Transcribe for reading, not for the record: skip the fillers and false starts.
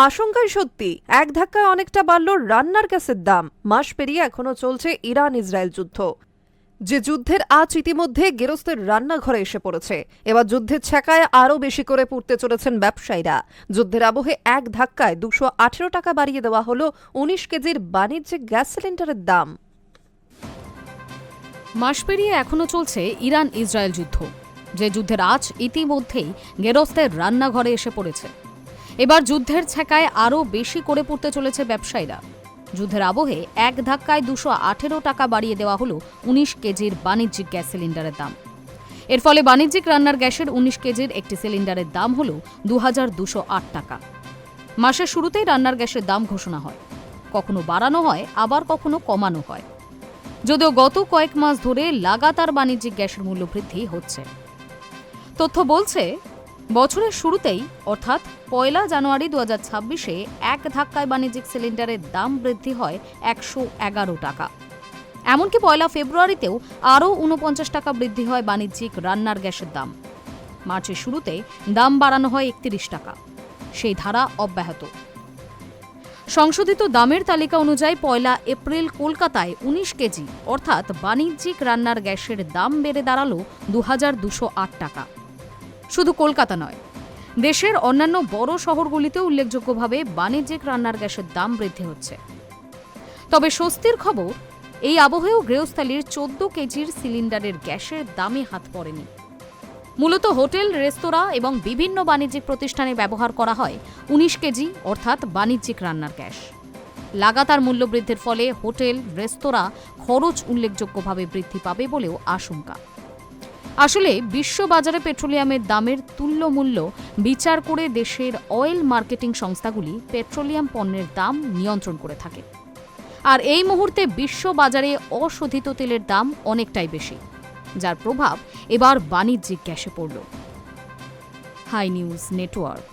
আশঙ্কায় সত্যি এক ধাক্কায় অনেকটা বাড়ল রান্নার গ্যাসের দাম। মাস পেরিয়ে এখনো চলছে ইরান ইসরায়েল যুদ্ধ, যে যুদ্ধের আঁচ ইতিমধ্যে গেরস্তের রান্নাঘরে এসে পড়েছে। এবার যুদ্ধের ছ্যাঁকায় আরও বেশি করে পুড়তে চলেছেন ব্যবসায়ীরা। যুদ্ধের আবহে এক ধাক্কায় 218 টাকা বাড়িয়ে দেওয়া হলো 19 কেজির বাণিজ্যিক গ্যাস সিলিন্ডারের দাম। মাস পেরিয়ে এখনো চলছে ইরান ইসরায়েল যুদ্ধ, যে যুদ্ধের আঁচ ইতিমধ্যেই গেরস্তের রান্নাঘরে এসে পড়েছে। এবার যুদ্ধের ছ্যাঁকায় আরও বেশি করে পড়তে চলেছে ব্যবসায়ীরা। যুদ্ধের আবহে এক ধাক্কায় 218 টাকা বাড়িয়ে দেওয়া হলো 19 কেজির বাণিজ্যিক গ্যাস সিলিন্ডারের দাম। এর ফলে বাণিজ্যিক রান্নার গ্যাসের 19 কেজির একটি সিলিন্ডারের দাম হল 2208 টাকা। মাসের শুরুতেই রান্নার গ্যাসের দাম ঘোষণা হয়, কখনো বাড়ানো হয় আবার কখনো কমানো হয়। যদিও গত কয়েক মাস ধরে লাগাতার বাণিজ্যিক গ্যাসের মূল্য বৃদ্ধি হচ্ছে। তথ্য বলছে, বছরের শুরুতেই অর্থাৎ 1 জানুয়ারি 2026-এ এক ধাক্কায় বাণিজ্যিক সিলিন্ডারের দাম বৃদ্ধি হয় 111 টাকা। এমনকি 1 ফেব্রুয়ারিতেও আরও 49 টাকা বৃদ্ধি হয় বাণিজ্যিক রান্নার গ্যাসের দাম। মার্চের শুরুতে দাম বাড়ানো হয় 31 টাকা। সেই ধারা অব্যাহত। সংশোধিত দামের তালিকা অনুযায়ী 1 এপ্রিল কলকাতায় 19 কেজি অর্থাৎ বাণিজ্যিক রান্নার গ্যাসের দাম বেড়ে দাঁড়ালো 2208 টাকা। শুধু কলকাতা নয়, দেশের অন্যান্য বড় শহরগুলিতেও উল্লেখযোগ্যভাবে বাণিজ্যিক রান্নার গ্যাসের দাম বৃদ্ধি হচ্ছে। তবে স্বস্তির খবর, এই আবহেও গৃহস্থালির 14 কেজির সিলিন্ডারের গ্যাসের দামে হাত পড়েনি। মূলত হোটেল, রেস্তোরাঁ এবং বিভিন্ন বাণিজ্যিক প্রতিষ্ঠানে ব্যবহার করা হয় 19 কেজি অর্থাৎ বাণিজ্যিক রান্নার গ্যাস। লাগাতার মূল্যবৃদ্ধির ফলে হোটেল, রেস্তোরাঁ খরচ উল্লেখযোগ্যভাবে বৃদ্ধি পাবে বলেও আশঙ্কা। আসলে বিশ্ববাজারে পেট্রোলিয়ামের দামের তুল্য মূল্য বিচার করে দেশের অয়েল মার্কেটিং সংস্থাগুলি পেট্রোলিয়াম পণ্যের দাম নিয়ন্ত্রণ করে থাকে। আর এই মুহূর্তে বিশ্ববাজারে অশোধিত তেলের দাম অনেকটাই বেশি, যার প্রভাব এবার বাণিজ্যিক গ্যাসে পড়ল। Hi news network.